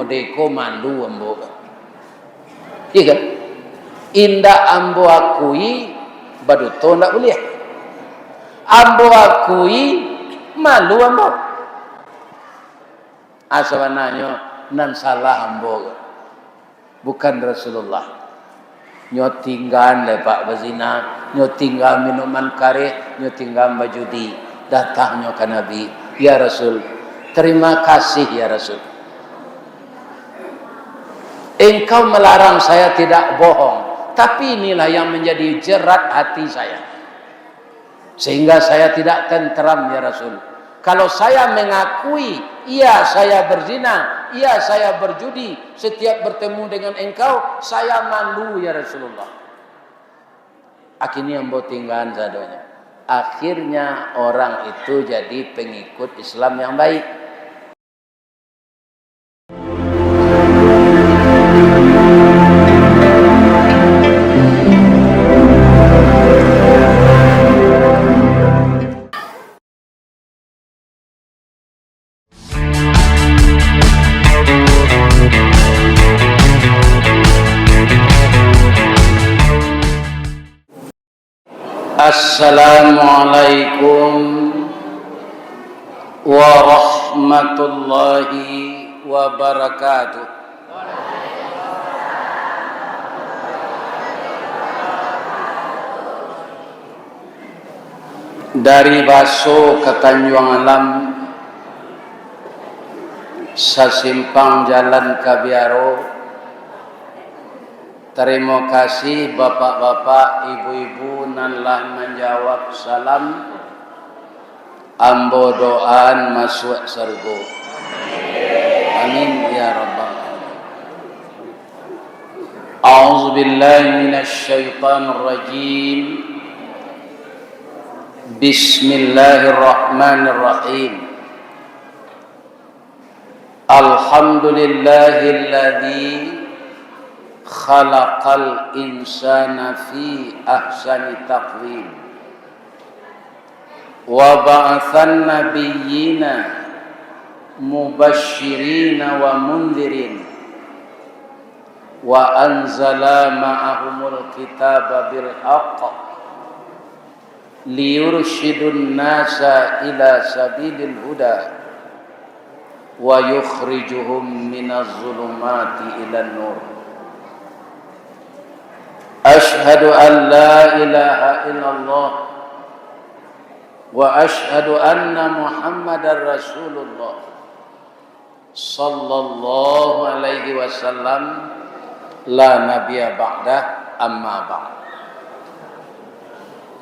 deko malu ambo. Iya kan? Indah ambo akui baduto ndak boleh. Ambo akui malu ambo. Asawananyo nan salah ambo. Bukan Rasulullah. Nyo tinggal lepak bazina, nyo tinggal minuman kare, nyo tinggal bajudi. Datangnya ke Nabi, ya Rasul, terima kasih ya Rasul. Engkau melarang saya tidak bohong, tapi inilah yang menjadi jerat hati saya. Sehingga saya tidak tenteram ya Rasul. Kalau saya mengakui, iya saya berzina, iya saya berjudi, setiap bertemu dengan engkau, saya malu ya Rasulullah. Akhirnya mbok tinggal zadonya. Akhirnya orang itu jadi pengikut Islam yang baik. Assalamualaikum warahmatullahi wabarakatuh. Dari Baso ke Tanjung Alam, sasimpang jalan Kabiaro. Terima kasih bapak-bapak, ibu-ibu nanlah menjawab salam. Ambo doaan masuk surga. Amin ya rabbal alamin. A'udzu billahi minasy syaithanir rajim. Bismillahirrahmanirrahim. Alhamdulillahilladzi khalaqal insana fi ahsani taqwim wa ba'atsan nabiyyina mubashshirina wa mundhirin wa anzala ma'ahumul kitaba bil haqq liyurshidun nasa ila sabilil huda wa yukhrijuhum minaz zulumati ilan nur. Ashhadu an la ilaha illallah wa ashhadu anna Muhammadar Rasulullah sallallahu alaihi wasallam la nabiyya ba'dah amma ba'd.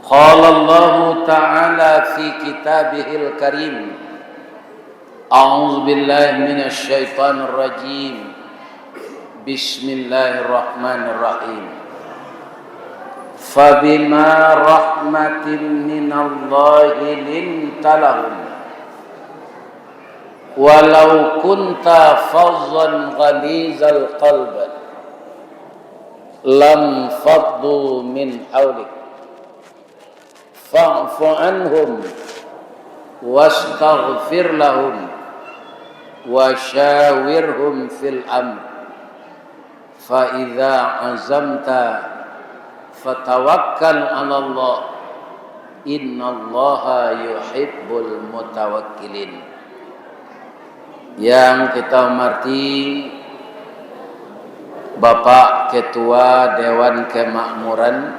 Qala Allah ta'ala fi kitabihil karim. A'udzu billahi minasy syaithanir rajim. Bismillahirrahmanirrahim. Fabima rahmatin minallahi linta lahum walau kunta fazzan ghalizal qalb lam faddu min hawlik fa'fu anhum wastaghfir lahum wa syawirhum fil amr fa idza azamta fatawakkal 'ala Allah innallaha yuhibbul mutawakkilin. Yang kita hormati Bapak Ketua Dewan Kemakmuran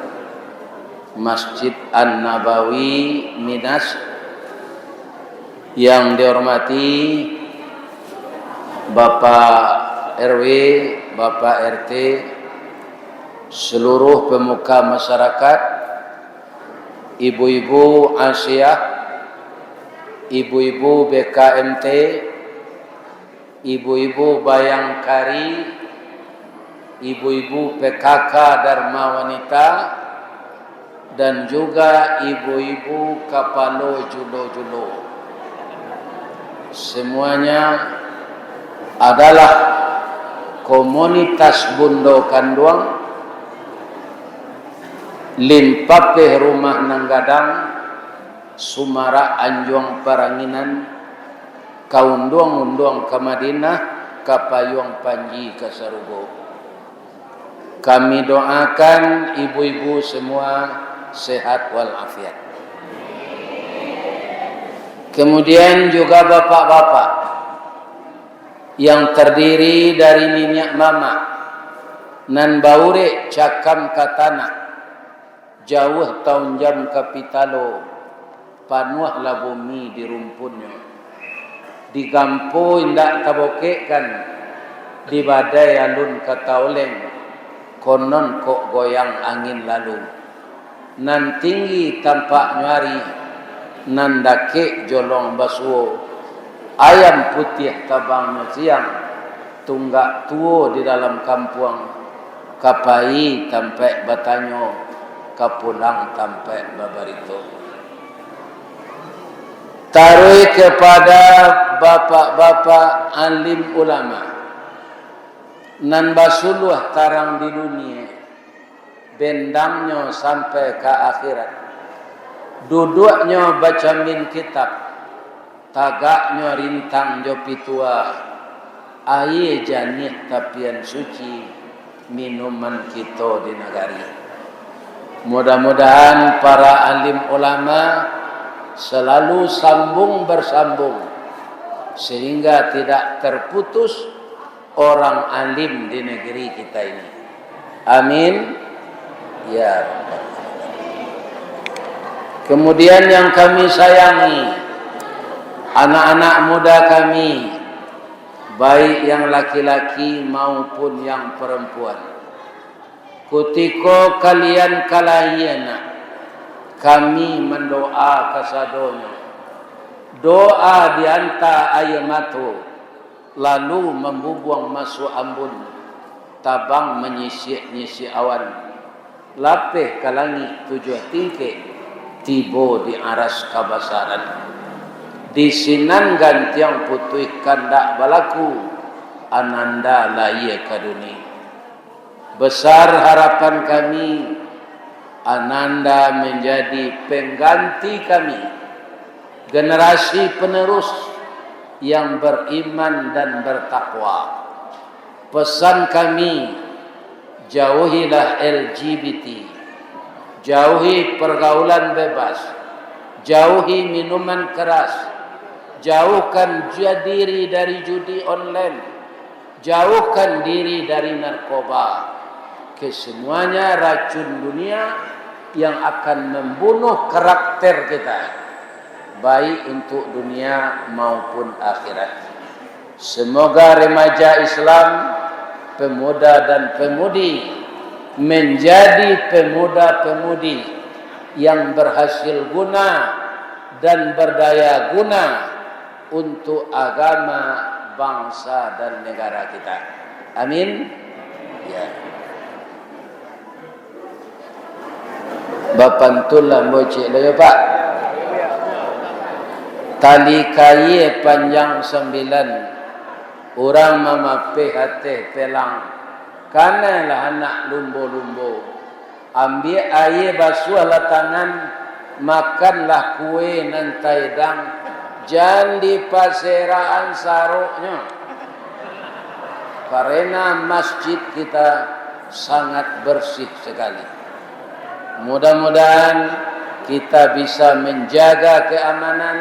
Masjid An-Nabawi Minas, yang dihormati Bapak RW, Bapak RT, seluruh pemuka masyarakat, ibu-ibu Asia, ibu-ibu BKMT, ibu-ibu Bayangkari, ibu-ibu PKK Dharma Wanita, dan juga ibu-ibu Kapalo Julo-Julo. Semuanya adalah komunitas Bundo Kanduang, Limpape Rumah Nanggadang, Sumara Anjuang Paranginan, Kaunduang-unduang ke Madinah, kapayung panji kasarugo. Kami doakan ibu-ibu semua sehat walafiat. Kemudian juga bapak-bapak yang terdiri dari minyak mama nan baure cakam katana jauh tahun jam kapitalo panuh la bumi di rumpunnya digampo indak tabokekan di badai alun kataoleng konon kok goyang angin lalu nan tinggi tampak nyari nan dake jolong basuo ayam putih tabang siang tunggak tuo di dalam kampung kapai tampai batanyo kapulang tampai babarito. Taruh kepada bapak-bapak alim ulama nan basuluh tarang di dunia bendamnya sampai ke akhirat duduknya baca min kitab tagaknya rintang jopi tua air janih tapian suci minuman kita di negari. Mudah-mudahan para alim ulama selalu sambung bersambung sehingga tidak terputus orang alim di negeri kita ini. Amin ya Rabbal Alamin. Kemudian yang kami sayangi, anak-anak muda kami, baik yang laki-laki maupun yang perempuan. Kutiko kalian kalayana, kami mendoa kasadonya. Doa dianta ayamatu, lalu membubuang masuk ambun, tabang menyisik-nyisik awan. Lapeh kalangi tujuh tingkik, tibo di aras kabasaran. Di sinan gantiang putih kandak balaku, ananda laya kaduni. Besar harapan kami, ananda menjadi pengganti kami, generasi penerus yang beriman dan bertakwa. Pesan kami, jauhilah LGBT, jauhi pergaulan bebas, jauhi minuman keras, jauhkan diri dari judi online, jauhkan diri dari narkoba. Kesemuanya racun dunia yang akan membunuh karakter kita, baik untuk dunia maupun akhirat. Semoga remaja Islam, pemuda dan pemudi menjadi pemuda-pemudi yang berhasil guna dan berdaya guna untuk agama, bangsa dan negara kita. Amin. Ya. Bapantulah mocik lah ya Pak. Tali kaye panjang 9, orang mamape hati pelang. Kanalah anak lumbo-lumbo. Ambil air basuhlah tangan, makanlah kue nan taidang. Jangan di paseraan saruknya. Karena masjid kita sangat bersih sekali. Mudah-mudahan kita bisa menjaga keamanan,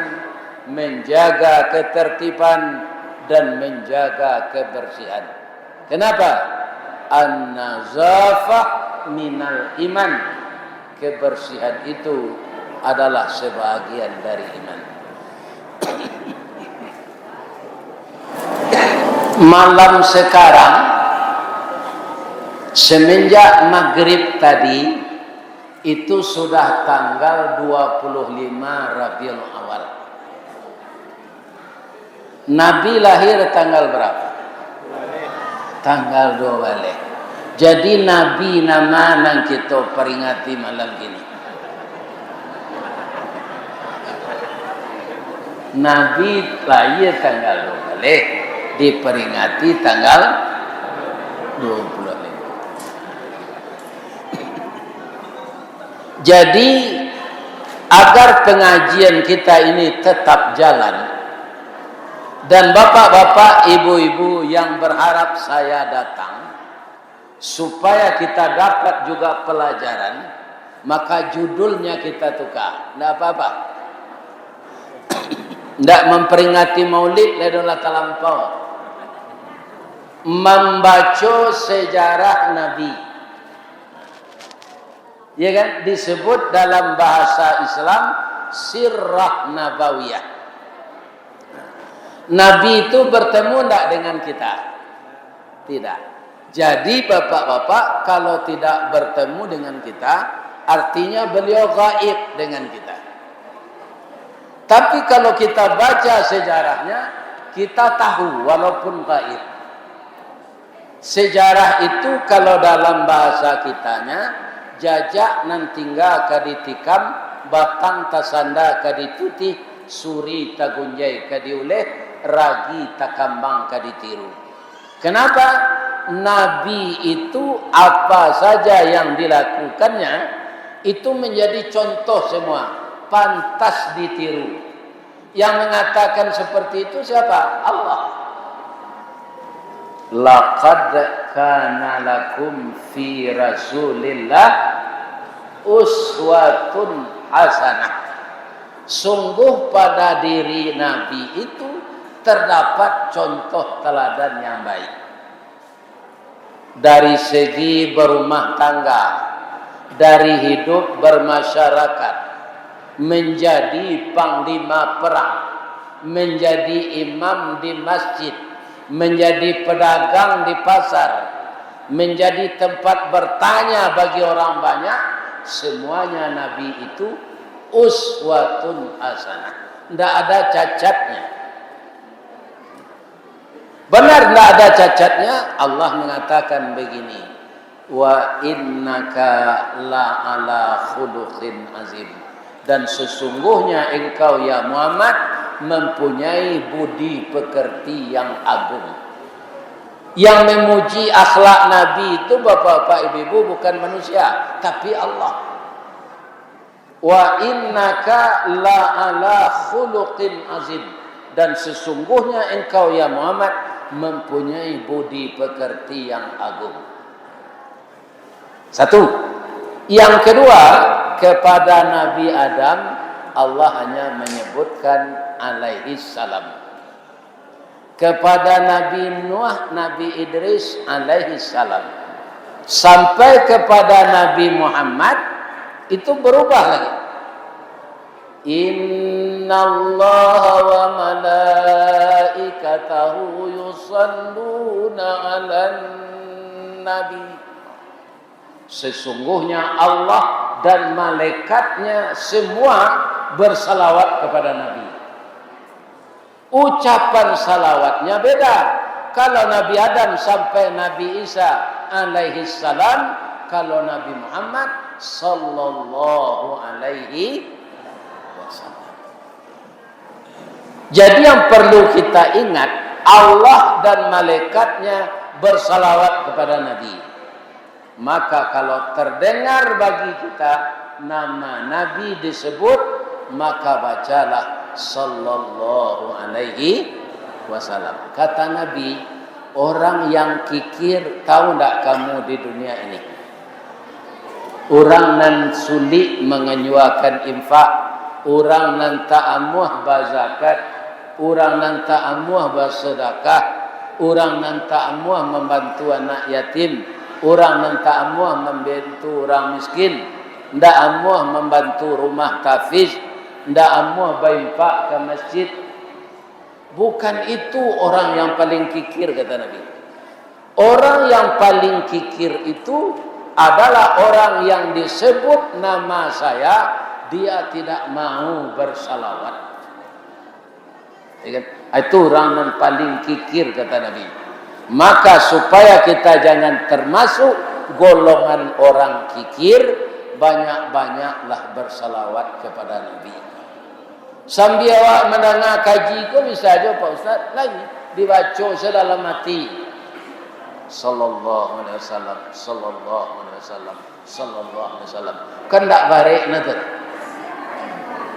menjaga ketertiban dan menjaga kebersihan. Kenapa? An-nazafah minal iman. Kebersihan itu adalah sebahagian dari iman. Malam sekarang semenjak maghrib tadi itu sudah tanggal 25 Rabiul Awal. Nabi lahir tanggal berapa? Tanggal 2. Jadi Nabi nama yang kita peringati malam ini. Nabi lahir tanggal 2, diperingati tanggal 25. Jadi agar pengajian kita ini tetap jalan, Dan bapak-bapak, ibu-ibu yang berharap saya datang supaya kita dapat juga pelajaran, maka judulnya kita tukar. Tidak apa-apa. Tidak memperingati maulid, adalah terlampau. Membaca sejarah Nabi. Ya kan? Disebut dalam bahasa Islam sirah nabawiyah. Nabi itu bertemu tidak dengan kita? Tidak. Jadi bapak-bapak, kalau tidak bertemu dengan kita, artinya beliau gaib dengan kita. Tapi kalau kita baca sejarahnya, kita tahu walaupun gaib. Sejarah itu kalau dalam bahasa kitanya, jajak nan tinggal kaditikam, batang tasanda kaditutih, suri tagunjai kadiuleh, ragi takambang kaditiru. Kenapa? Nabi itu apa saja yang dilakukannya itu menjadi contoh semua, pantas ditiru. Yang mengatakan seperti itu siapa? Allah. Laqad kana lakum fi Rasulillah uswatun hasanah. Sungguh pada diri Nabi itu terdapat contoh teladan yang baik. Dari segi berumah tangga, dari hidup bermasyarakat, menjadi panglima perang, menjadi imam di masjid, menjadi pedagang di pasar, menjadi tempat bertanya bagi orang banyak, semuanya Nabi itu uswatun hasanah. Tidak ada cacatnya. Benar tidak ada cacatnya. Allah mengatakan begini, wa innaka la ala khuluqin azim. Dan sesungguhnya engkau ya Muhammad mempunyai budi pekerti yang agung. Yang memuji akhlak Nabi itu bapak-bapak ibu-ibu bukan manusia, tapi Allah. Wa innaka la ala khuluqin azim. Dan sesungguhnya engkau ya Muhammad mempunyai budi pekerti yang agung. Satu. Yang kedua, kepada Nabi Adam Allah hanya menyebutkan alaihi salam. Kepada Nabi Nuh, Nabi Idris alaihi salam. Sampai kepada Nabi Muhammad itu berubah lagi. Innallaha wa malaikatahu yusalluna 'alan nabi. Sesungguhnya Allah dan malaikatnya semua bersalawat kepada Nabi. Ucapan salawatnya beda. Kalau Nabi Adam sampai Nabi Isa alaihi salam, kalau Nabi Muhammad sallallahu alaihi wasallam. Jadi yang perlu kita ingat, Allah dan malaikatnya bersalawat kepada Nabi. Maka kalau terdengar bagi kita nama Nabi disebut, maka bacalah sallallahu alaihi wasallam. Kata Nabi, orang yang kikir, tahu tak kamu di dunia ini? Orang nan sulit mengenyuakan infak, orang nan ta'amuh bazakat, orang nan ta'amuh bersedekah, orang nan ta'amuh membantu anak yatim, orang nan ta'amuh membantu orang miskin, ndak amuh membantu rumah tafiz, ndak amuh berinfak ke masjid. Bukan itu orang yang paling kikir, kata Nabi. Orang yang paling kikir itu adalah orang yang disebut nama saya, dia tidak mau bersalawat. Itu orang yang paling kikir, kata Nabi. Maka supaya kita jangan termasuk golongan orang kikir, banyak-banyaklah bersalawat kepada Nabi. Sambil awak mendengar kaji ko bisa aja Pak Ustaz lagi dibaca sedalam hati. Sallallahu alaihi wasallam, sallallahu alaihi wasallam, sallallahu alaihi wasallam. Kan tak barik nanti.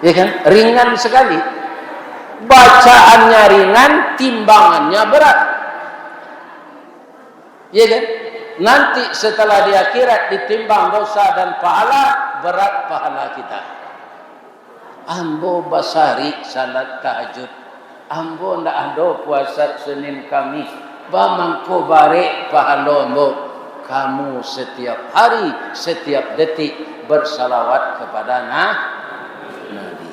Ya kan? Ringan sekali. bacaannya ringan, timbangannya berat. Iya kan? Nanti setelah di akhirat ditimbang dosa dan pahala, berat pahala kita. Ambo basari salat tahajud, ambo ndak ado puasa Senin Kamis, bamangko bare pahala ambo. Kamu setiap hari, setiap detik bersalawat kepada Nabi.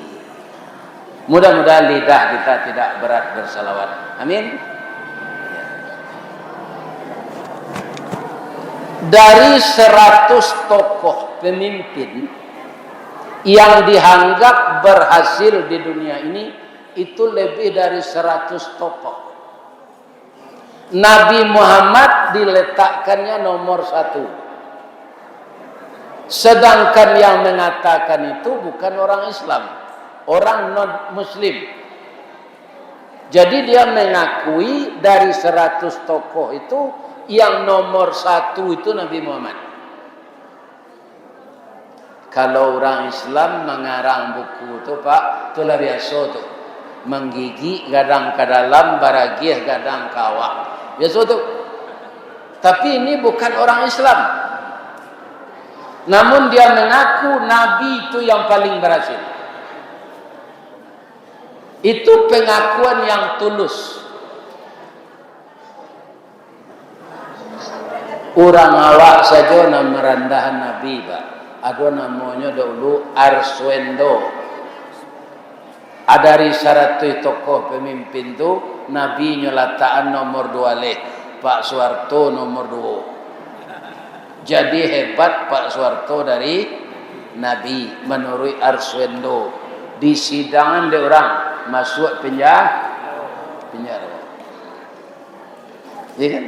Mudah-mudahan lidah kita tidak berat bersalawat. Amin. Dari 100 tokoh pemimpin yang dianggap berhasil di dunia ini, itu lebih dari 100 tokoh. Nabi Muhammad diletakkannya nomor 1. Sedangkan yang mengatakan itu bukan orang Islam, orang non-Muslim. Jadi dia mengakui dari 100 tokoh itu, yang nomor 1 itu Nabi Muhammad. Kalau orang Islam mengarang buku itu Pak, itulah biasa tuh. Menggigi gadang ke dalam, baragiah gadang kawak. Biasa tuh. Tapi ini bukan orang Islam. Namun dia mengaku Nabi itu yang paling berhasil. Itu pengakuan yang tulus. Orang awak saja nak merendah Nabi Pak. Ada namanya dulu Arswendo. Dari 100 tokoh pemimpin tu, Nabi nyelataan nomor 2 leh. Pak Soeharto nomor 2. Jadi hebat Pak Soeharto dari Nabi menurut Arswendo. Di sidangan dia orang masuk penjara. Ya kan?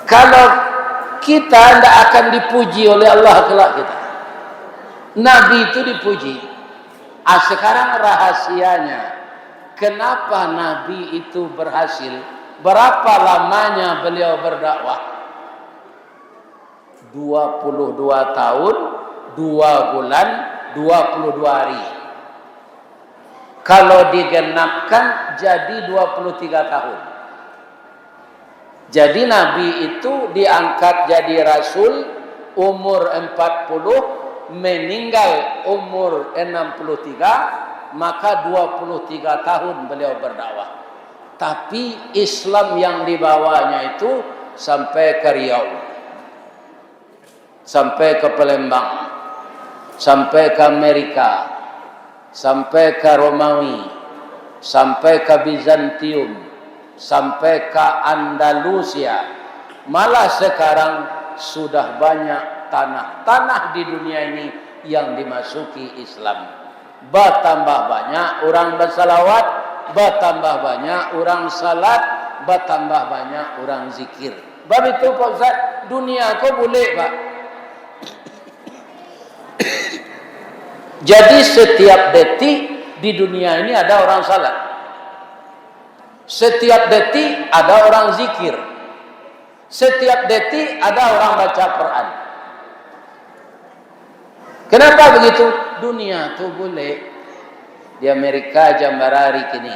Kalau kita tidak akan dipuji oleh Allah kelak kita. Nabi itu dipuji. Sekarang rahasianya, kenapa Nabi itu berhasil? Berapa lamanya beliau berdakwah? 22 tahun, 2 bulan, 22 hari. Kalau digenapkan jadi 23 tahun. Jadi Nabi itu diangkat jadi Rasul umur 40, meninggal umur 63, maka 23 tahun beliau berdakwah. Tapi Islam yang dibawanya itu sampai ke Riau, sampai ke Palembang, sampai ke Amerika, sampai ke Romawi, sampai ke Bizantium, sampai ke Andalusia. Malah sekarang sudah banyak tanah-tanah di dunia ini yang dimasuki Islam. Bertambah banyak orang bersalawat, bertambah banyak orang salat, bertambah banyak orang zikir. Bab itu Pak Ustaz, dunia kau boleh Pak. Jadi setiap detik di dunia ini ada orang salat. Setiap detik ada orang zikir. Setiap detik ada orang baca Quran. Kenapa begitu? Dunia tu boleh. Di Amerika jam berapa kini?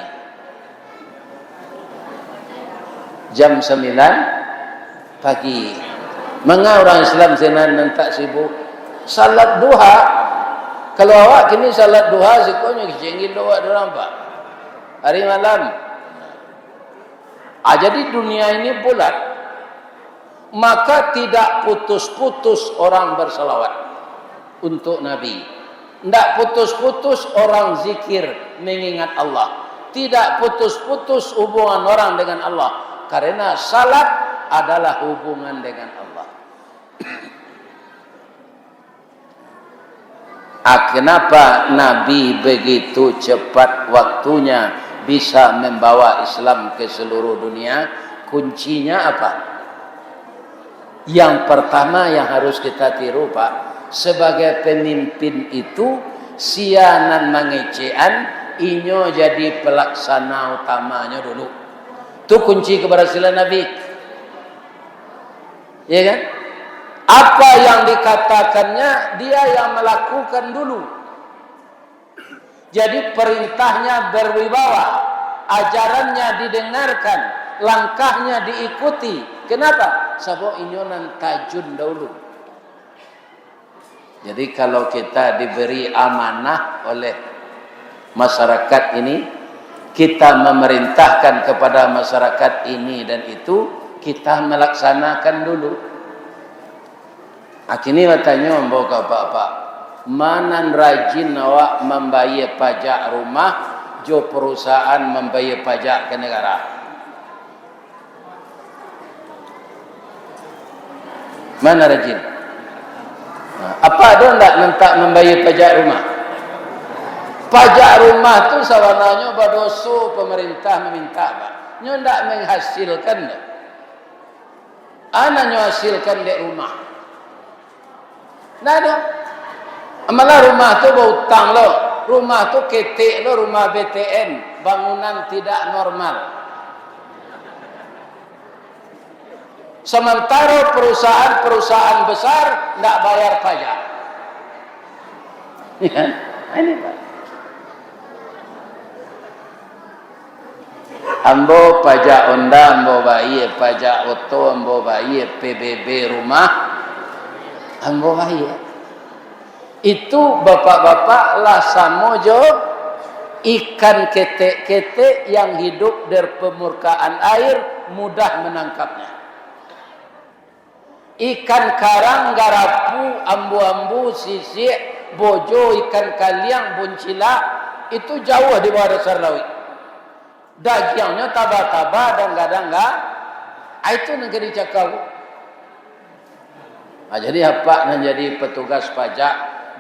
Jam 9 pagi. Mengapa orang Islam senan tak sibuk? Salat duha. Kalau awak kini salat duha, sekonya kecengin doa dorang Pak. Hari malam. Jadi dunia ini bulat. Maka tidak putus-putus orang bersalawat untuk Nabi. Tidak putus-putus orang zikir mengingat Allah. Tidak putus-putus hubungan orang dengan Allah. Karena salat adalah hubungan dengan Allah. Kenapa Nabi begitu cepat waktunya bisa membawa Islam ke seluruh dunia? Kuncinya apa? Yang pertama yang harus kita tiru Pak, sebagai pemimpin itu sianan mengecean, inyo jadi pelaksana utamanya dulu. Itu kunci keberhasilan Nabi. Ya kan? Apa yang dikatakannya dia yang melakukan dulu. Jadi perintahnya berwibawa, ajarannya didengarkan, langkahnya diikuti. Kenapa? Sebab inyonan tajun dahulu. Jadi kalau kita diberi amanah oleh masyarakat ini, kita memerintahkan kepada masyarakat ini dan itu, kita melaksanakan dulu. Akhirnya bertanya bapak-bapak, mana rajin awak membayar pajak rumah, jo perusahaan membayar pajak ke negara? Mana rajin? Apa ada ndak minta membayar pajak rumah? Pajak rumah tu sebenarnya berdosa pemerintah meminta, Pak. Nyo ndak menghasilkan. Ana nyo hasilkan di rumah. Ndak ada. Malah rumah tu berhutang lo. Rumah tu ketik lo, rumah BTN, bangunan tidak normal. Sementara perusahaan-perusahaan besar ndak bayar pajak. Ya, ini Pak. Ambo pajak onda, ambo bayar pajak oto, ambo bayar PBB rumah, ambo bayar. Itu bapak-bapak lah samojo ikan ketek-ketek yang hidup dari permukaan air, mudah menangkapnya. Ikan karang, garapu, ambu-ambu, sisik, bojo, ikan kaliang, buncila, itu jauh di bawah dasar laut. Dagingnya taba-taba dan gadang-gadang, itu negeri cakap. Nah, jadi apa nak jadi petugas pajak,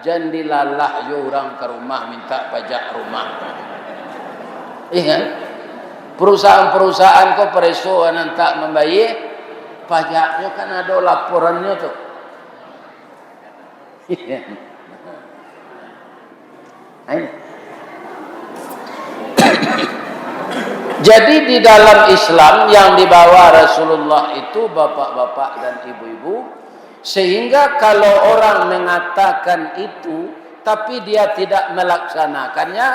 jangan dilalah yo orang ke rumah minta pajak rumah. Iya kan? Perusahaan-perusahaan kok pereso nanti membayar pajaknya, kan ada laporannya tuh. Jadi di dalam Islam yang dibawa Rasulullah itu bapak-bapak dan ibu-ibu, sehingga kalau orang mengatakan itu tapi dia tidak melaksanakannya,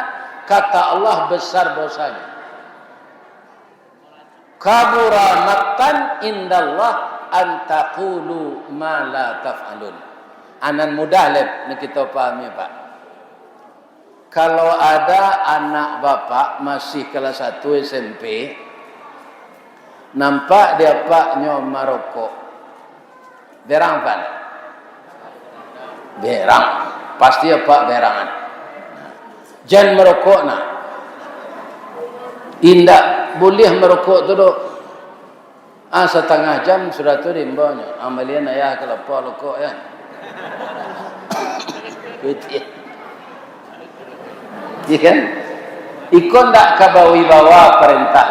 kata Allah besar dosanya. Kabura maqtan indallah an taqulu ma la taf'alun. Anan mudah lep ni kita pahami Pak. Kalau ada anak bapak masih kelas 1 SMP, nampak dia paknya merokok, berang Pak? Berang, pasti apa berangan. Jangan merokok nak. Indak boleh merokok tu dok. Setengah jam sudah tu rimbanya. Amalian ayah kalau apa rokok ya. Betul. Ya kan? Ikon tak kabawi bawa perintah.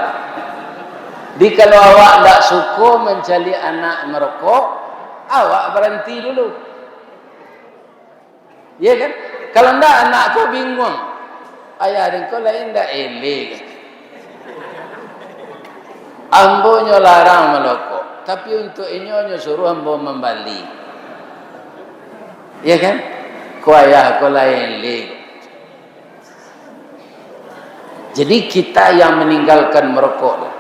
Di kalau awak tak suka mencari anak merokok, awak berhenti dulu. Ya kan? Kalau tak anak kau bingung. Ayah dan kau lain tak elek. Ambo nyo larang merokok, tapi untuk inyo suruh ambo membali. Ya kan? Kau ayah kau lain elek. Jadi kita yang meninggalkan merokok.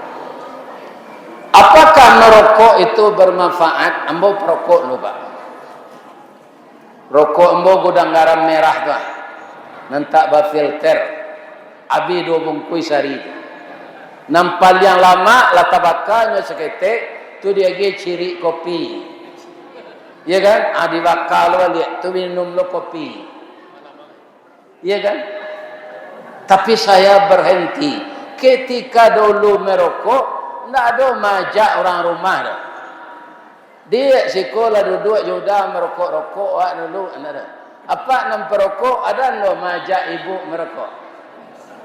Apakah merokok itu bermanfaat? Ambo perokok lupa. Rokok ambo gudang garam merah tu. Nantak ba filter. Abi 2 bungkus hari. Nampal yang lama latabakannya seketek tu dia ge ciri kopi. Ya kan? Adi bakal lihat tu minum lo kopi. Ya kan? Tapi saya berhenti ketika dulu merokok, tidak ada majak orang rumah dah. Dia sekolah duduk sudah merokok-rokok dulu, ada. Apa nam perokok ada lo majak ibu merokok?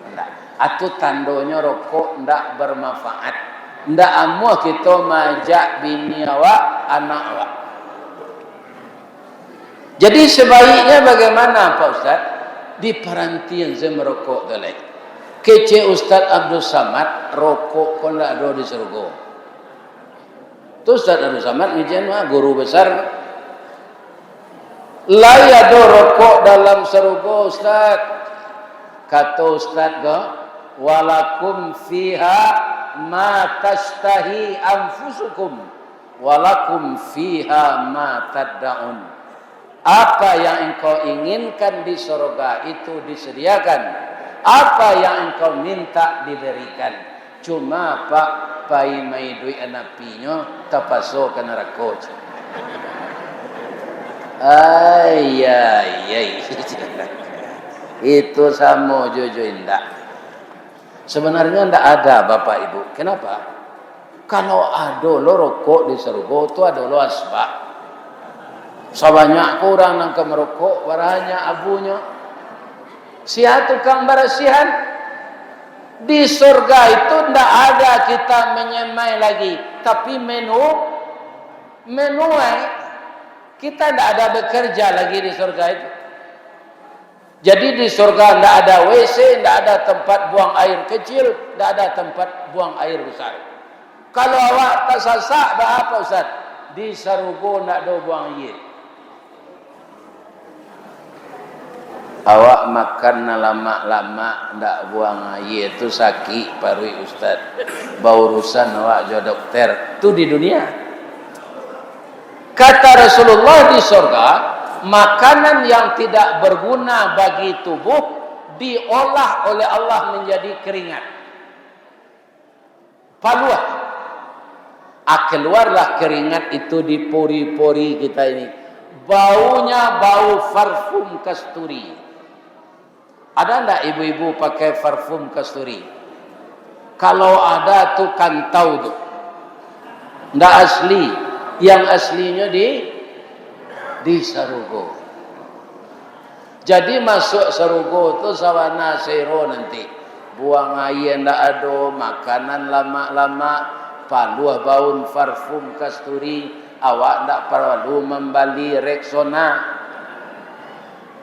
Tidak. Itu tandanya rokok tidak bermanfaat. Tidak amuh kita majak bini awak, anak awak. Jadi sebaiknya bagaimana Pak Ustaz? Di perhentian saya merokok dalai. Kece Ustaz Abdul Samad rokok kon tak ada di surga. Tu Ustaz Abdul Samad mijen guru besar. Lai ada rokok dalam surga Ustaz. Kata Ustaz ke, walakum fiha ma tashtahi anfusukum walakum fiha ma tad'un. Apa yang engkau inginkan di surga itu disediakan, apa yang engkau minta diberikan. Cuma pak pai mai duit anapinyo tapaso ke neraka. Ay. Itu sama jojo indah. Sebenarnya ndak ada Bapak Ibu. Kenapa? Kalau ada lo rokok di surga itu ada lo asbak. Sebanyak kurang nang merokok waranya abunya. Sia tukang barasihan di surga itu ndak ada kita menyemai lagi, tapi menu kita ndak ada bekerja lagi di surga itu. Jadi di surga ndak ada WC, ndak ada tempat buang air kecil, ndak ada tempat buang air besar. Kalau awak tak sasak, dah apa Ustaz? Di surga ndak ada buang air. Awak makan lama-lama ndak buang air itu sakit parui Ustaz. Baurusan awak jo dokter. Itu di dunia. Kata Rasulullah, di surga makanan yang tidak berguna bagi tubuh diolah oleh Allah menjadi keringat. Paluah. Keluarlah keringat itu di pori-pori kita ini. Baunya bau parfum kasturi. Ada enggak ibu-ibu pakai parfum kasturi? Kalau ada tuh kan tahu tuh. Enggak asli. Yang aslinya di sarugo. Jadi masuk sarugo tuh sawana sero nanti. Buang air enggak ada, makanan lama-lama, paluah baun parfum kasturi, awak enggak perlu membeli Rexona.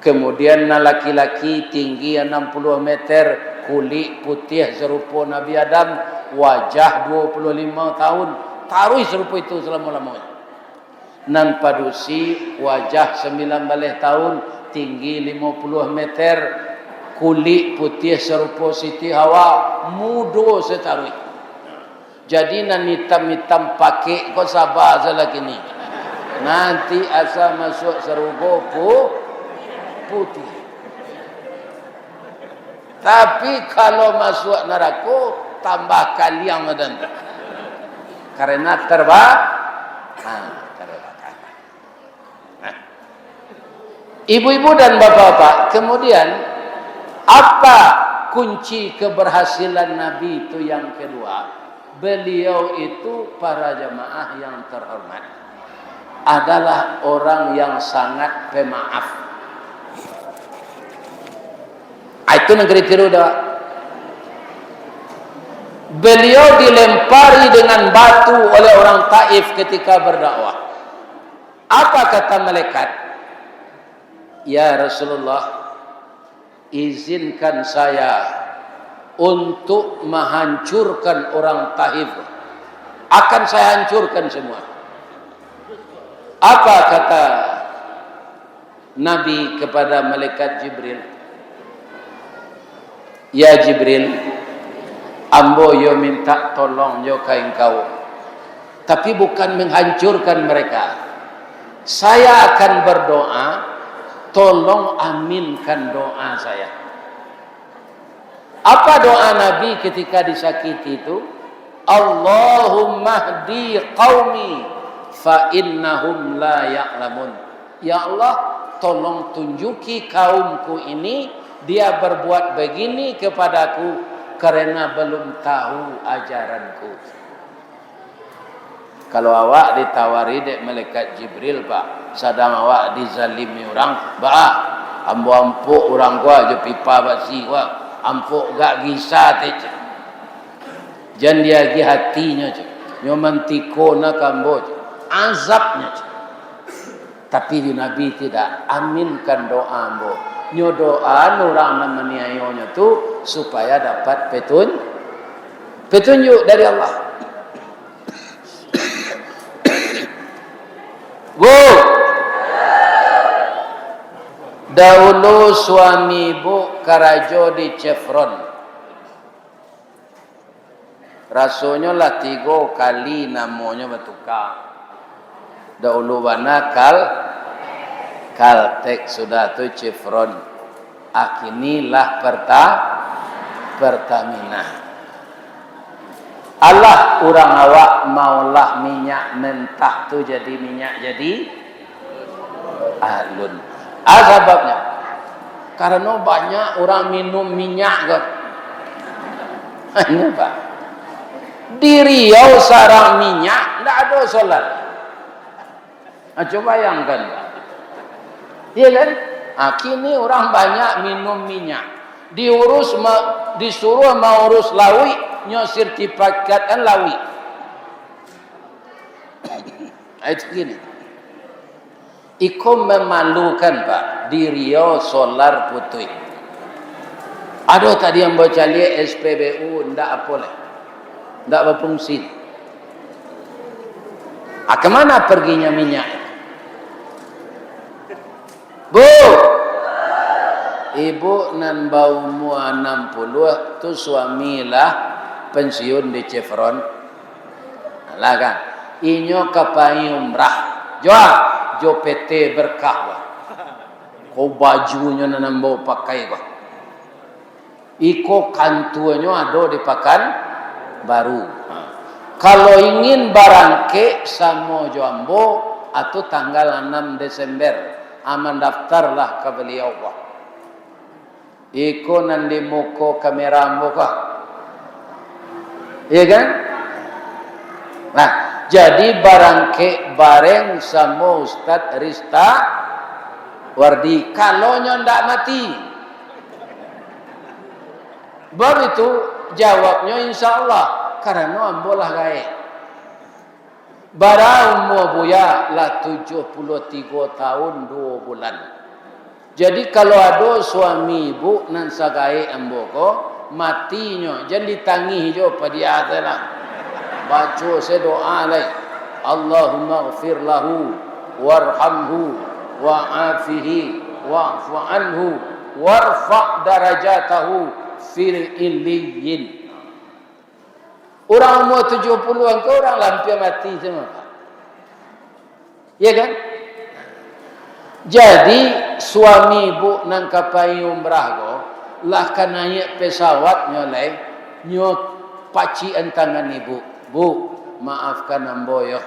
Kemudian laki-laki tinggi 60 meter, kulit putih serupa Nabi Adam, wajah 25 tahun, taruh serupa itu selama-lamanya. Nan padusi wajah 19 tahun, tinggi 50 meter, kulit putih serupa Siti Hawa, mudo setaruh. Jadi nan hitam-hitam pakai kau sabar salah kini. Nanti asal masuk serugo putih. Tapi kalau masuk neraka tambah kaliang dan karena ibu-ibu dan bapak-bapak, kemudian apa kunci keberhasilan Nabi itu yang kedua? Beliau itu para jamaah yang terhormat adalah orang yang sangat pemaaf. Itu negeri Tiruda. Beliau dilempari dengan batu oleh orang Taif ketika berdakwah. Apa kata malaikat? Ya Rasulullah, izinkan saya untuk menghancurkan orang Taif. Akan saya hancurkan semua. Apa kata Nabi kepada malaikat Jibril? Ya Jibril, ambo yo minta tolong yo ka engkau, tapi bukan menghancurkan mereka. Saya akan berdoa, tolong aminkan doa saya. Apa doa Nabi ketika disakiti itu? Allahumma hdi qaumi fa innahum la ya'lamun. Ya Allah, tolong tunjuki kaumku ini, dia berbuat begini kepadaku karena belum tahu ajaranku. Kalau awak ditawari dek malaikat Jibril, Pak, sedang awak dizalimi orang, bah, ampu orang gua je pipa basi gua, ampu gak gisa teh. Jan dia gi hatinya je. Nyo mantiko na kambo je. Azabnya je. Tapi Nabi tidak aminkan doa ambo. Nyo doa orang namaniayonya tu supaya dapat petunjuk dari Allah. Dahulu suami ibu karajo di Chevron. Rasanya lah 3 kali namanya bertukar. Dahulu mana Caltech sudah tu Chevron. Akinilah Pertamina. Allah orang awak maulah minyak mentah tu jadi minyak jadi alun. Sebabnya karena banyak orang minum minyak kan. Ini Pak. Di Riau sarang minyak tidak ada solar. Coba bayangkan. Iya kan? Kini orang banyak minum minyak. Disuruh mau urus lawi, nyo sertifikat kan lawi. Itu gini. Iko memalukan Pak, di Riau solar putih. Ada tadi yang baca lihat SPBU ndak apa lah. Ndak berfungsi. Kemana perginya minyak? Bu, ibu nan bau mua 60 tu suamilah pensiun di Chevron. Lah kan, inyo kapai umrah. Jo PT berkah wah. Kau bajunya nan bau pakai wah. Iko kantuannya ada di Pakan Baru. Kalau ingin barangke sama Jambo atau tanggal 6 Desember aman daftarlah ke beliau wah. Iko nandi muko kamera muka. Iya kan? Nah, jadi barangke bareng sama Ustadz Rista Wardi kalau ndak mati. Baru itu jawabnya insya Allah karena ambolah gae. Bara umur buya lah 73 tahun 2 bulan. Jadi kalau ada suami ibu nan sagae amboko matinya jangan ditangi jo pada adalah baca sedoa lai Allahumma ighfir lahu warhamhu wa'afihi wa'fu anhu warfa' darajatahu fil illiyin. Orang umur 70-an ke orang lampir mati semua. Ya kan? Jadi suami ibu nang kapai umrah go lah kan naik pesawat nyoleh nyo paci entangan ibu. Bu, maafkan ambo yo.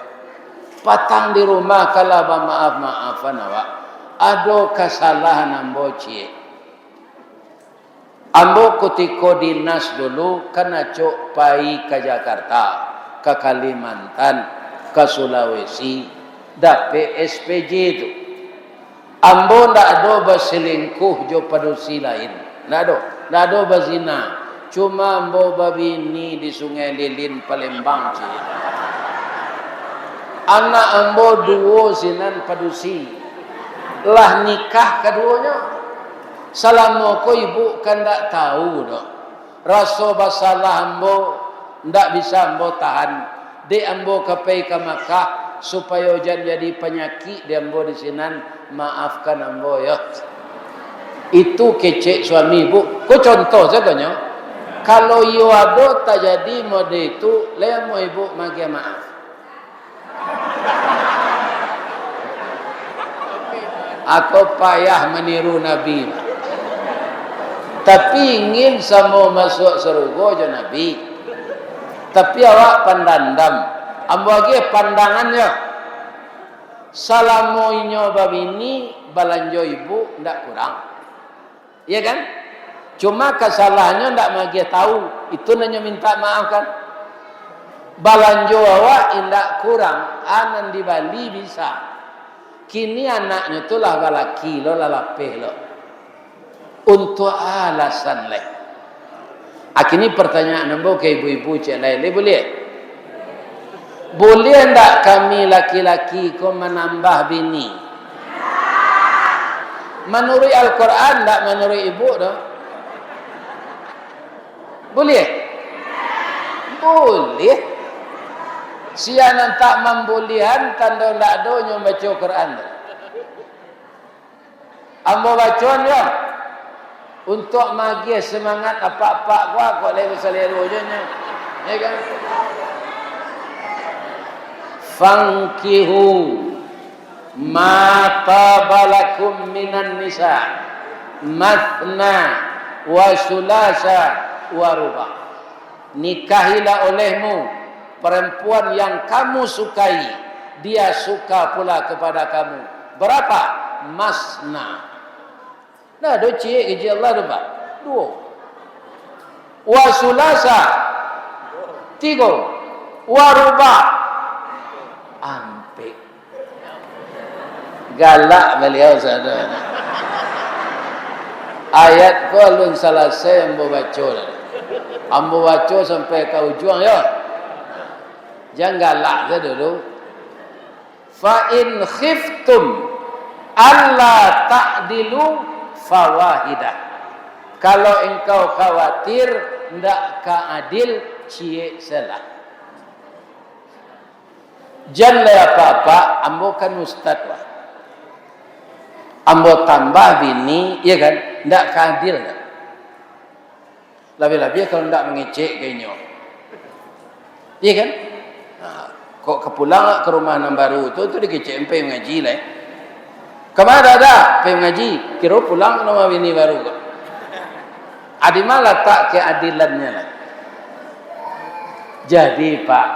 Patang di rumah kalau maafan awak. Ada kesalahan ambo cie. Ambo ketika dinas dulu kena cok pai ke Jakarta, ke Kalimantan, ke Sulawesi, dapat SPJ itu. Ambo ndak ada berselingkuh jo padusi lain. Ndak ada berzina. Cuma ambo babini di Sungai Lilin Palembang cie. Anak ambo 2 sinan padusi. Lah nikah keduanya. Selama ko ibu kan tak tahu dah. Rasa basalah ambo ndak bisa ambo tahan. De ambo kapai ke Makkah supaya jangan jadi penyakit de ambo di sinan. Maafkan ambo ya. Itu kecek suami ibu. Ko contoh saja. Kalau iyo ada tak jadi mode itu, le mau ibu magi maaf. Aku payah meniru Nabi. Tapi ingin sama masuk surga je Nabi. Tapi awak pandandam. Ambo lagi pandangannya. Salamoinyo babini balanjo ibu ndak kurang. Iya kan? Cuma kesalahannya ndak magi tahu. Itu nanya minta maaf kan. Balanjo awak ndak kurang. Anan di Bali bisa. Kini anaknya tu lah balaki lo lah lapeh lo. Untuk alasan lain. Kini pertanyaan nombor ke ibu-ibu cik lain boleh? Boleh tak kami laki-laki kau menambah bini? Menurut Al-Quran tak menurut ibu dah? Boleh? Boleh. Siapa tak membolehan tanda tak ada yang baca Quran dah. Ambo bacon ya. Untuk magi semangat apa-apa gua kok lewat seliru nya. Ya kan? Fankihu ma tabalakum minan nisa matna wa sulasa wa ruba. Nikahilah olehmu perempuan yang kamu sukai, dia suka pula kepada kamu. Berapa? Masna. Nah, do cie ke Allah do Pak. 2. Wa sulasa 3. Wa ruba ampe. Galak beliau saudara. Ayat ko alun selesai ambo baca. Ambo baca sampai ke ujung ya. Jangan galak saja dulu. Fa in khiftum alla ta'dilu fawahidah. Kalau engkau khawatir ndak keadil, cie salah. Jangan apa-apa, ambo kan ustaz lah. Ambo tambah bini, ya kan? Ndak keadil kan? Lebih-lebih kalau ndak mengecek kayaknya. Iya kan? Nah, kok kepulang ke rumah yang baru tu dikecek empe mengaji lah. Kemana ada pergi ngaji, kira pulang nama bini baru kok. Adi malah tak keadilannya lah. Jadi Pak,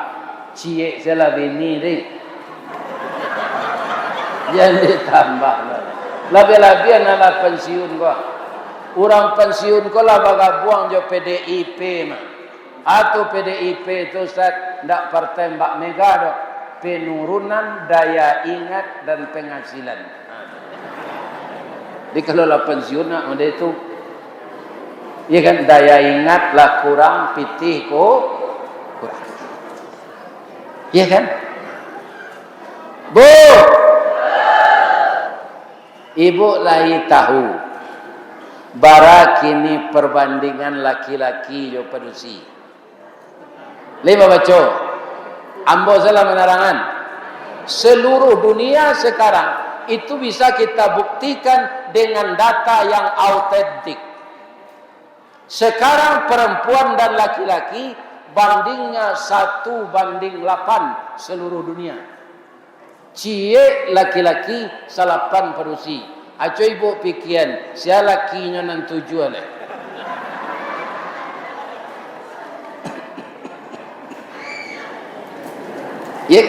cie salah bini deh. Jangan ditambah lah. Lebih-lebih anak pensiun kok. Orang pensiun kok lah baga buang jo PDIP mah. Atau PDIP itu Ustaz ndak partai Mbak Mega dok. Penurunan daya ingat dan penghasilan. Jadi kalau lah pensiun nak muda itu, ya kan daya ingat lah kurang, pitih kok kurang, ya kan? Bu, ibu lagi tahu, bara kini perbandingan laki-laki yo pedusi. 5 baca, ambo salah menerangan, seluruh dunia sekarang itu bisa kita buktikan dengan data yang autentik. Sekarang perempuan dan laki-laki bandingnya 1:8 seluruh dunia. Cie laki-laki 8 perusi. Aco ibu pikiran, sia lakinya nan tujuan. Ya.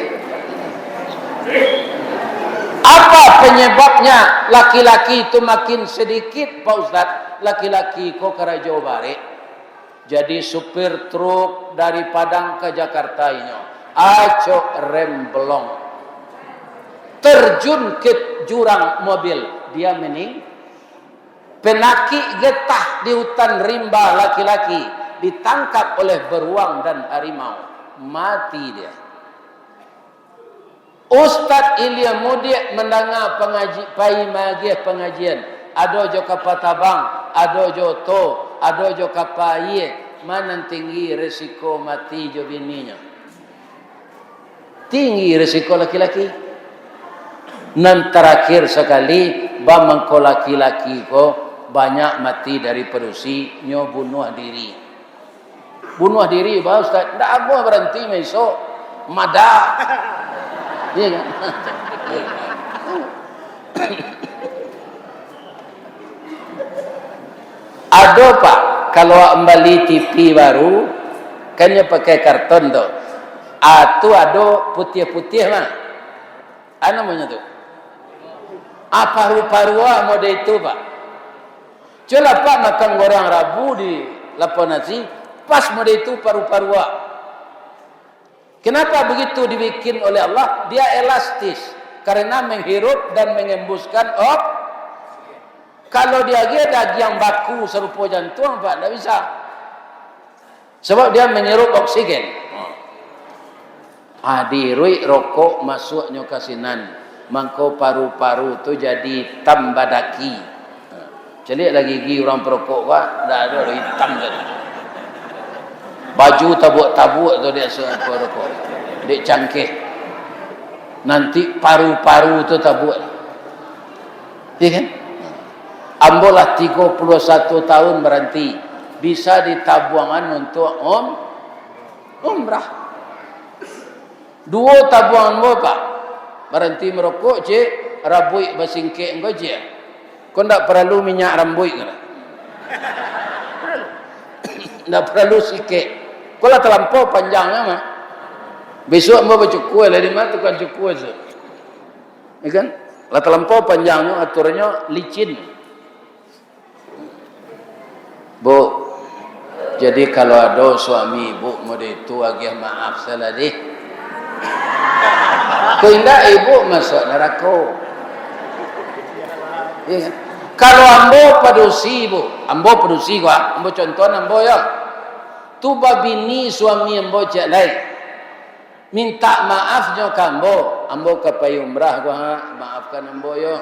Apa penyebabnya laki-laki itu makin sedikit Pak Ustaz? Laki-laki kok ke Jawa Barat jadi supir truk dari Padang ke Jakarta ini. Acok rem belong. Terjun ke jurang mobil, dia mening. Penaki getah di hutan rimba laki-laki ditangkap oleh beruang dan harimau. Mati dia. Ustaz Ilya Mudi mendengar pengajian. Ada jo kapatabang, ada jo to, ada jo kapaye. Mana tinggi resiko mati jo bininya? Tinggi resiko laki-laki. Nan terakhir sekali, bamangko laki-laki ko banyak mati dari perusi nyo bunuh diri. Bunuh diri, Pak Ustaz. Ndak aku berhenti besok. Mada. Iya kan? Ada Pak, kalau kembali TV baru, kan dia pakai karton tu. Itu ada putih-putih mah. Apa namanya tu? Paru-paru mode itu Pak. Coba Pak makan goreng Rabu di lapon nasi, pas mode itu paru-paru. Kenapa begitu dibikin oleh Allah? Dia elastis karena menghirup dan mengembuskan Kalau dia daging yang baku serupa jantung, Pak, tidak bisa. Sebab dia menghirup oksigen. Dirui rokok masuknya ke sinan, mangko paru-paru tu jadi tambah daki. Celik lagi gigi orang perokok, Pak, tidak ada hitam jadi. Baju tabuk-tabuk tu dia suka rokok. Dia cangkeh. Nanti paru-paru tu tabuk. Ya kan? Ambolah 31 tahun berhenti. Bisa ditabuangan untuk umrah. 2 tabuangan mo pak. Berhenti merokok je, rabui basingke engkau je. Kau tak perlu minyak rambut ke? Tak perlu sikit. Kau lah terlampau panjangnya mah. Besok mau bercukur lah di mana tukang cukur tu. Ya kan? Lah terlampau panjangnya aturnya licin. Bu, jadi kalau ada suami ibu mau itu agak maaf salah deh. Kau indah ibu masuk neraka. Ya kan? Kalau ambo padusi bu, ambo padusi gua, ambo contoh ambo ya. Tu babini suami ambo cak lain. Minta maafnya kambo, ambo kapai umrah gua, maafkan ambo yo.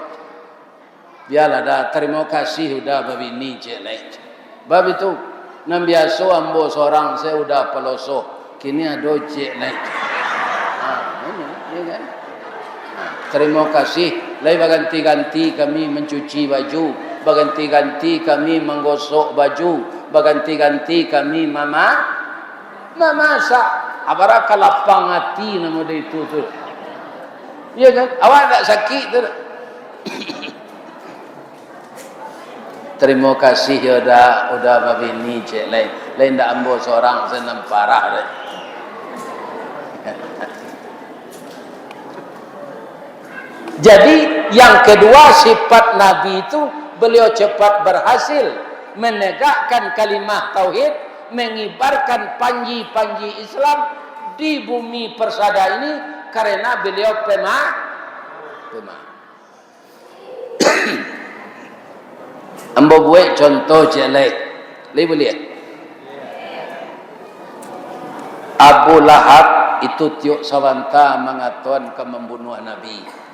Biarlah dah, terima kasih udah babini cak lain. Bab itu, nam biasa ambo seorang saya udah peloso, kini ada cak lain. Ini kan? Terima kasih. Lain berganti-ganti kami mencuci baju, berganti-ganti kami menggosok baju, berganti-ganti kami memasak. Apakah lapang hati nama dia itu tu? Ya kan? Awak tak sakit tu? Terima kasih ya udah babini cek lain dah ambo seorang senam parah dah. Jadi yang kedua sifat Nabi itu beliau cepat berhasil menegakkan kalimah tauhid, mengibarkan panji-panji Islam di bumi persada ini karena beliau pemah. Ambo buat contoh jelek, boleh. Abu Lahab itu tiuk sawanta mengatakan ke membunuh Nabi.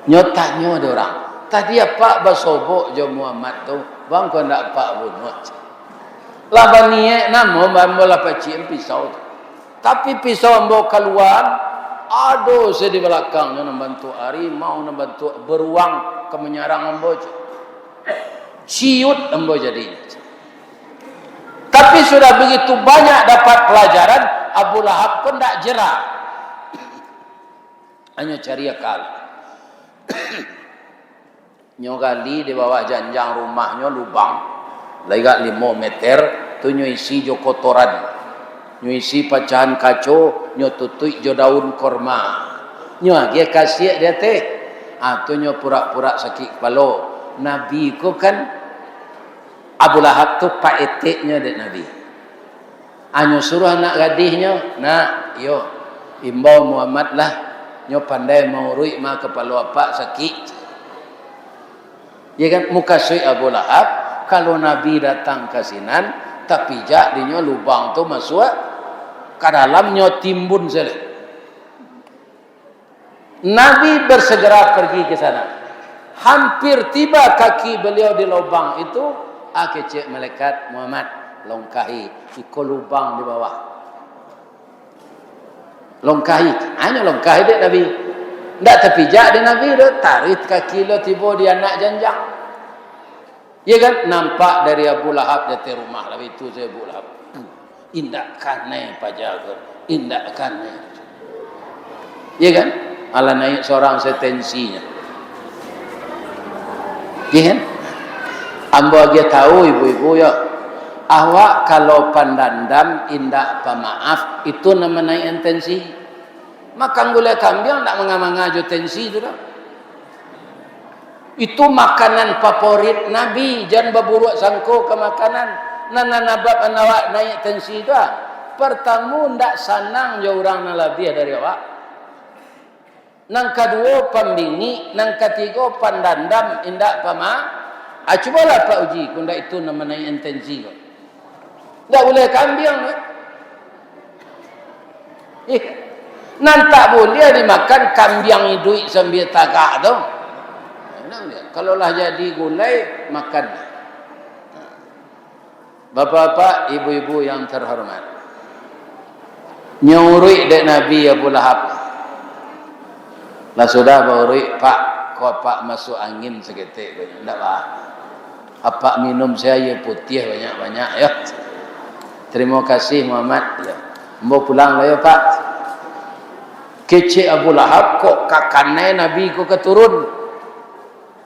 Nyotanya ada orang. Tadi apa basobok jo Muhammad tu, bang kau nak pak bunuh. Laban niat nama ambo lah pacik pisau. Tapi pisau ambo keluar, aduh saya di belakangnya nak bantu harimau, nak bantu beruang ke menyerang ambo. Ciut ambo jadi. Tapi sudah begitu banyak dapat pelajaran, Abu Lahab pun tak jerah. Hanya cari akal. Nyogali di bawah janjang rumahnya lubang lega 5 meter tu nyo isi jo kotoran, nyo isi pecahan kaco, nyo tutui jo daun korma, nyo dia kasih dia teh tu nyo pura-pura sakit kepala. Nabi ko kan Abu Lahab tu pak eteknya dek Nabi, anyo suruh anak gadisnya nak yo imbau Muhammad lah nyo pandai maurui ma kepala apa sakit. Ya kan muka sui Abu Lahab kalau Nabi datang ke sinan tapi jak dinyo lubang tu masuk ke dalamnya timbun saja. Nabi bersegera pergi ke sana. Hampir tiba kaki beliau di lubang itu, kecek malaikat Muhammad longkahi ikut lubang di bawah. Longkahi, hanya longkahi dek Nabi. Tak terpijak di Nabi tu, tarik kaki lo tiba di anak janjang. Ya kan, nampak dari Abu Lahab dari rumah Nabi itu saya Abu Lahab. Indahkan naik pajaga, indahkan naik. Ya kan, ala naik seorang setensinya. Ya kan, ambo dia tahu ibu-ibu ya. Awak kalau pandandam indak pemaaf itu nama naik intensi. Makan gulai kambing tak menganga-ngaju tensi itu dah. Itu makanan favorit Nabi, jangan berburuk sangko ke makanan. Nana nabab awak naik tensi itu. Pertama ndak sanang je orang nak lebih dari awak. Nang kedua pembini, nang ketiga pandandam indak pama. Cubalah Pak uji kunda itu nama naik intensi. Ndak boleh kambing. Nan tak boleh dimakan kambing hidup sambil tagak tu. Kalau lah jadi gulai makan. Bapak-bapak, ibu-ibu yang terhormat, nyurui dek Nabi Abu Lahab. Lah sudah baurui Pak kau pak masuk angin seketik banyak. Tak pak. Apa minum saya air putih banyak-banyak ya. Terima kasih Muhammad. Ya. Mau pulang lah ya pak. Kecik Abu Lahab kok kakanai Nabi kok keturun.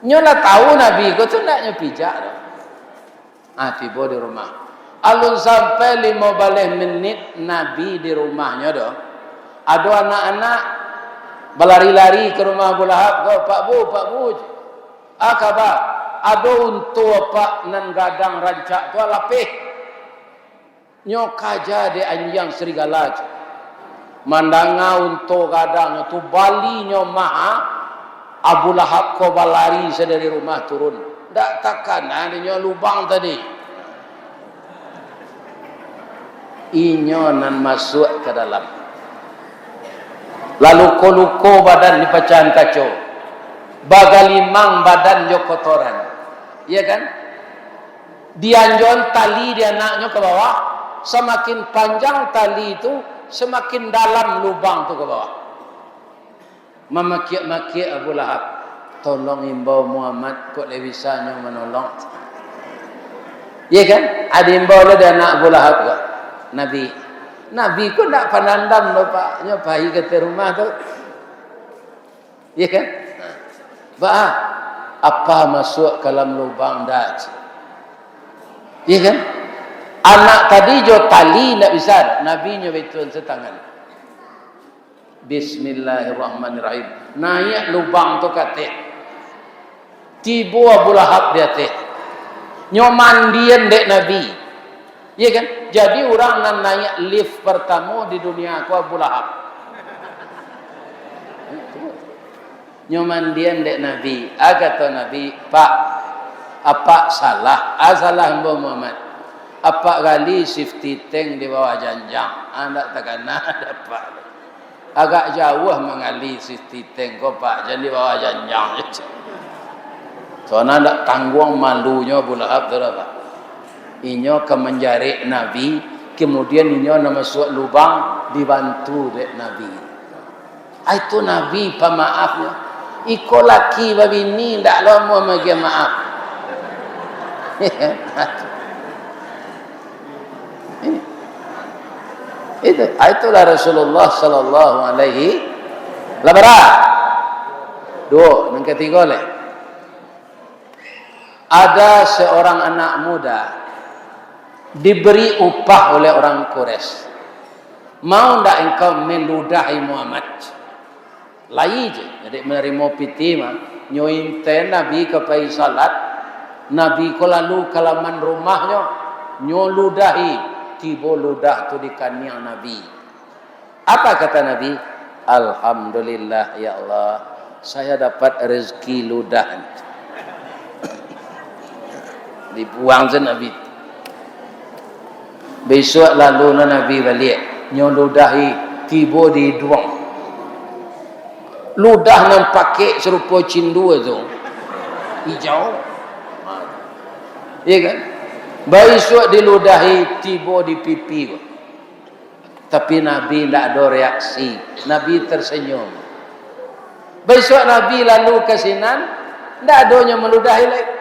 Nyolah tahu Nabi kok tu naknya pijak dah. Tiba di rumah. Alun sampai 15 menit Nabi di rumahnya dah. Ada anak-anak berlari-lari ke rumah Abu Lahab. Kau Pak Bu. Kabar. Ada untuk Pak nan gadang rancak tu lapih. Nyok aja de anjang serigala. Mandanga untuk gadang tu balinya maha. Abu Lahab kau berlari dari rumah turun. Tak takkan adanya lubang tadi. Inyo nan masuk ke dalam. Lalu luko badan dipecahan kacau. Bagalimang badan jo kotoran. Iya kan? Dianjon tali dia naknya ke bawah. Semakin panjang tali itu, semakin dalam lubang tu ke bawah. Memaki-maki Abu Lahab. Tolong imbau Muhammad kok le bisanya menolong. Iya kan? Ada imbau le dia anak Abu Lahab kok. Nabi kok tak pandandam lo pak. Nyopai ke rumah tu. Iya kan? Bah, apa masuk ke dalam lubang dah? Iya kan? Anak tadi jo tali tak bisa. Nabi nyo betul setangan. Bismillahirrahmanirrahim. Naik lubang tu kata. Tiba Abu Lahab dia teh. Nyomandian dek Nabi. Iya kan? Jadi orang nan naik lift pertama di dunia aku Abu Lahab. Nyomandian dek Nabi. Kata Nabi, Pak, apa salah? Salah Mbak Muhammad. Apa kali safety tank di bawah janjang? Anda takkan ada Pak. Agak jauh mengali safety tank kau Pak. Jangan di bawah janjang. Soalnya tak tanggung malunya Abu Lahab tu apa? Inyo ke menjarik Nabi, kemudian inyo nak masuk lubang dibantu dek Nabi. Itu Nabi pemaafnya. Iko laki babi ni tak lama magi maaf. Itulah Rasulullah sallallahu alaihi wasallam. Dua, yang ketiga leh. Ada seorang anak muda diberi upah oleh orang Quraisy. Mau ndak engkau meludahi Muhammad? Lai je. Jadi menerima piti mah nyointen Nabi ke pai salat. Nabi ko lalu kalaman rumahnya nyoludahi tiba ludah tu di kaniang Nabi. Apa kata Nabi? Alhamdulillah ya Allah, saya dapat rezeki ludah. Dibuang je Nabi. Besok lalu Nabi balik nyoludahi tiba di duang. Ludah nan pakai serupa cindu tu. Hijau. Iya kan? Besok diludahi tiba di pipi. Tapi Nabi tidak ada reaksi. Nabi tersenyum. Besok Nabi lalu ke sinan, tidak adanya meludahi lagi.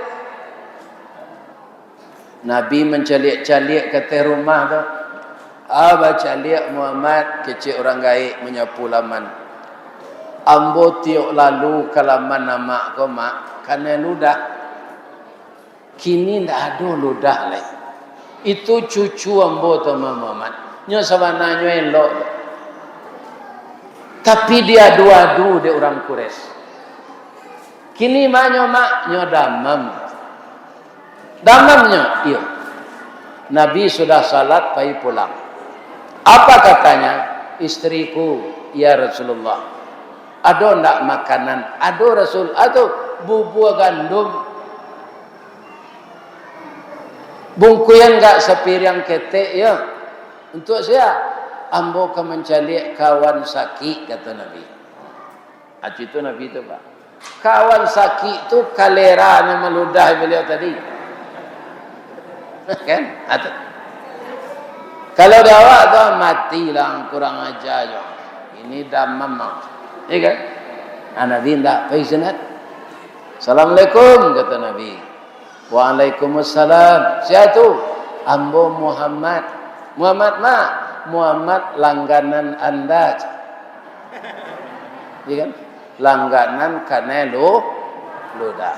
Nabi mencalik-calik ke rumah tu. Baca lihat Muhammad kecil orang gaib menyapu laman. Ambo tiok lalu kalaman nama ko mak karena ludah. Kini ndak ada ludah lagi. Itu cucu ambo tu Muhammad. Nyo sabananyo elok. Tapi dia adu-adu de orang Quraisy. Kini manyo mak nyo damam. Damamnya iya. Nabi sudah salat pai pulang. Apa katanya? Istriku, ya Rasulullah. Ada ndak makanan? Ada Rasul, atau bubur gandum. Bungkuyan enggak sepiring ketek ya. Untuk saya ambo ke mencari kawan sakit kata Nabi. Itu Nabi itu Pak. Kawan sakit itu kalera yang meludah beliau tadi. Kan? Atau kalau dakwah tu matilah kurang ajar je. Ini damam. Ya kan? Nabi tak pergi sunat. Assalamualaikum, kata Nabi. Waalaikumsalam. Siapa tu? Ambo Muhammad. Muhammad mak. Muhammad langganan anda. Iya kan? Langganan kanelo ludah.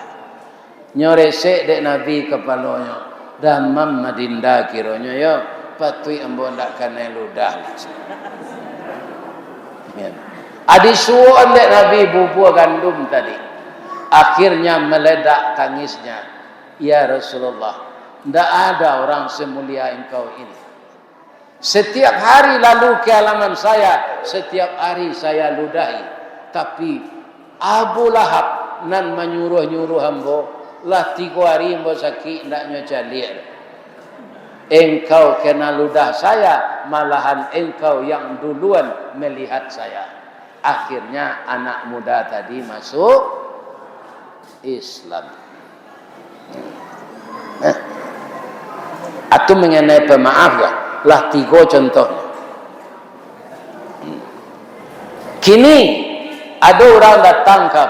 Nyorese dek Nabi kepalanya. Damam madinda kironya yo. Patui ambo ndak kanelo ludah. Adi suon dek Nabi bubur gandum tadi. Akhirnya meledak tangisnya. Ya Rasulullah, tidak ada orang semulia engkau ini. Setiap hari lalu ke halaman saya, setiap hari saya ludahi. Tapi Abu Lahab nan menyuruh-nyuruh hambo, lah 3 hari hambo sakit ndaknya jalir. Engkau kena ludah saya, malahan engkau yang duluan melihat saya. Akhirnya anak muda tadi masuk Islam. Atau mengenai pemaaf ya, lah 3 contohnya. Kini ada orang datang ke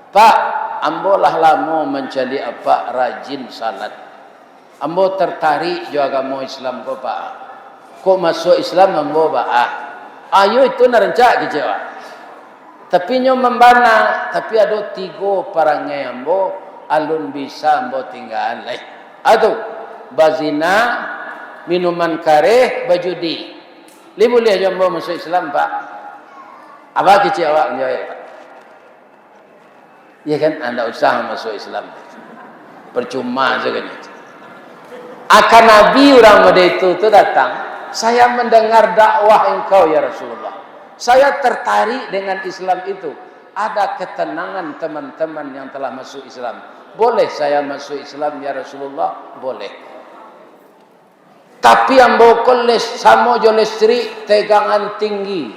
Pak, ambo lah lama mencari apa rajin salat. Ambo tertarik juga agama Islam ko Pak. Kok masuk Islam ambo ayo itu narencak kecewa. Tapi nyo membana, tapi ada 3 parangai ambo alun bisa ambo tinggal leh. Aduh, bazina, minuman kareh, bajudi. Li boleh aja ambo masuk Islam Pak. Apa kecewa nyo ya Pak? Ya kan anda usaha masuk Islam. Percuma saja kan. Akan Nabi orang muda itu datang, saya mendengar dakwah engkau ya Rasulullah. Saya tertarik dengan Islam itu. Ada ketenangan teman-teman yang telah masuk Islam. Boleh saya masuk Islam ya Rasulullah? Boleh. Tapi ambo koles samo jolestri tegangan tinggi.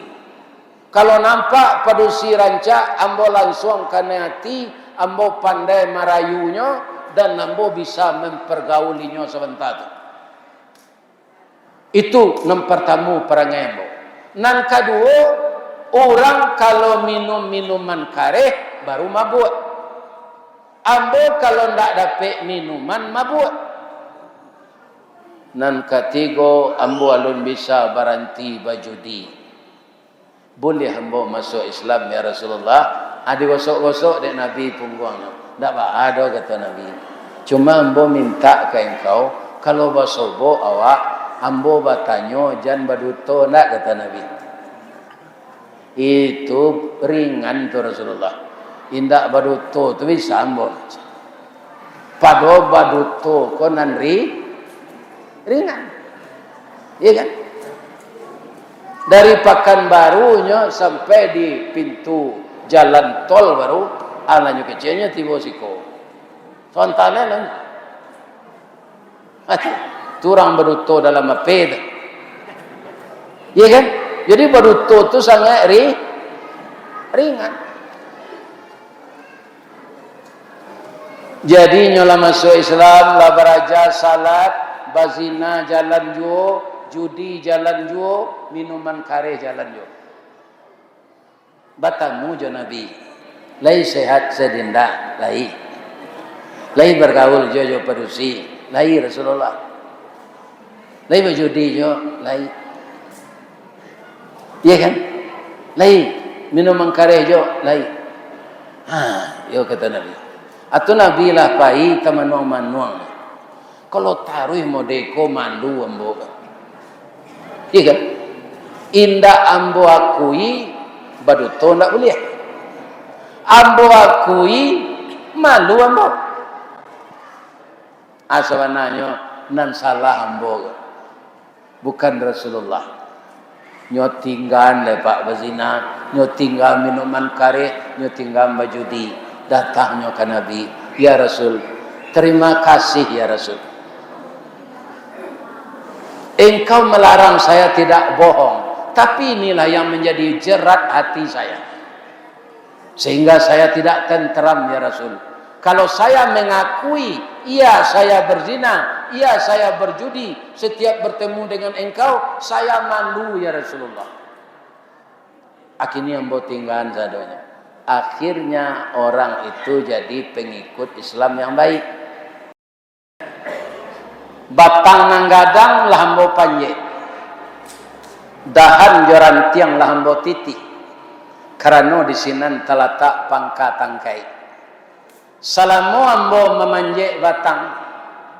Kalau nampak padusi rancak, ambo langsung kena hati, ambo pandai marayunya, dan ambo bisa mempergaulinya sebentar. Itu yang pertama perangai ambo. Nan kedua, orang kalau minum minuman kareh baru mabuk. Ambo kalau ndak dapat minuman mabuk. Nan ketiga, ambo alun bisa baranti bajudi. Boleh ambo masuk Islam ya Rasulullah. Adi gosok-gosok dek Nabi punggungnya. Ndak ada kata Nabi. Cuma ambo minta ke engkau, kalau basobo awak, ambo batanyo jan baduto nak kata Nabi. Itu ringan tu Rasulullah. Indak baduto tu bisa ambo. Pado baduto konan ringan. Iya kan? Dari Pekanbarunya sampai di pintu jalan tol baru, alanya kecilnya tiba siko. Sontane lang. Turang baduto dalam apa itu? Iya kan? Jadi baduto itu sangat ringan. Jadi nyola masuk Islam, lah beraja salat, bazina jalan jo, judi jalan jo, minuman kareh jalan jo. Batamu jo Nabi, lai sehat sedinda, lai bergaul jo padusi, lai Rasulullah, lai berjudi jo, lai, iya kan, lai minuman kareh jo, lai, yo kata Nabi. Atau Nabi lah pai tamanuang-manuang. Kalau taruh modeko mandu ambo. Iya kan? Indah ambo akui baduto ndak boleh. Ambo akui malu ambo. Asawananya nan salah ambo. Bukan Rasulullah. Nyotinggan le Pak bazina, nyotinggan minuman kareh, nyotinggan bajudi. Datangnya ke Nabi, ya Rasul, terima kasih ya Rasul. Engkau melarang saya tidak bohong, tapi inilah yang menjadi jerat hati saya. Sehingga saya tidak tenteram ya Rasul. Kalau saya mengakui, iya saya berzina, iya saya berjudi, setiap bertemu dengan engkau, saya malu ya Rasulullah. Akhirnya ambo tinggal sadonya. akhirnya orang itu jadi pengikut Islam yang baik. Batang nanggadang lahambo panje, dahan joran tiang lahambo titi, karena di sinan talatak pangka tangkai. Salamu ambo memanje batang,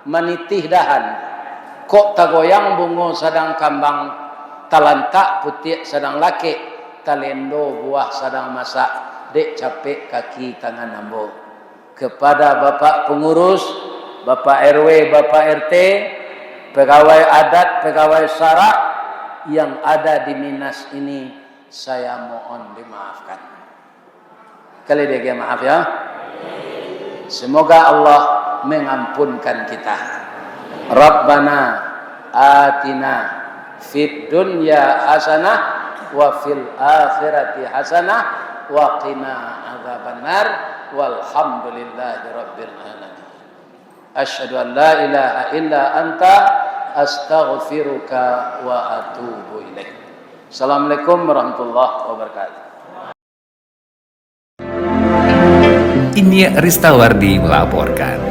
menitih dahan, kok tagoyang bungo sadang kambang, talantak putih sadang laki, talendo buah sadang masak, dek capek kaki tangan ambo. Kepada bapak pengurus, bapak RW, bapak RT, pegawai adat, pegawai syarak yang ada di Minas ini, saya mohon dimaafkan. Kali dia maaf ya. Semoga Allah mengampunkan kita. Rabbana atina fid dunya hasanah wa fil akhirati hasanah wa qina adzabannar walhamdulillahi rabbil alamin. Asyhadu an la ilaha illa anta astaghfiruka wa atubu ilaik. Assalamualaikum warahmatullahi wabarakatuh. Ini Ristawardi melaporkan.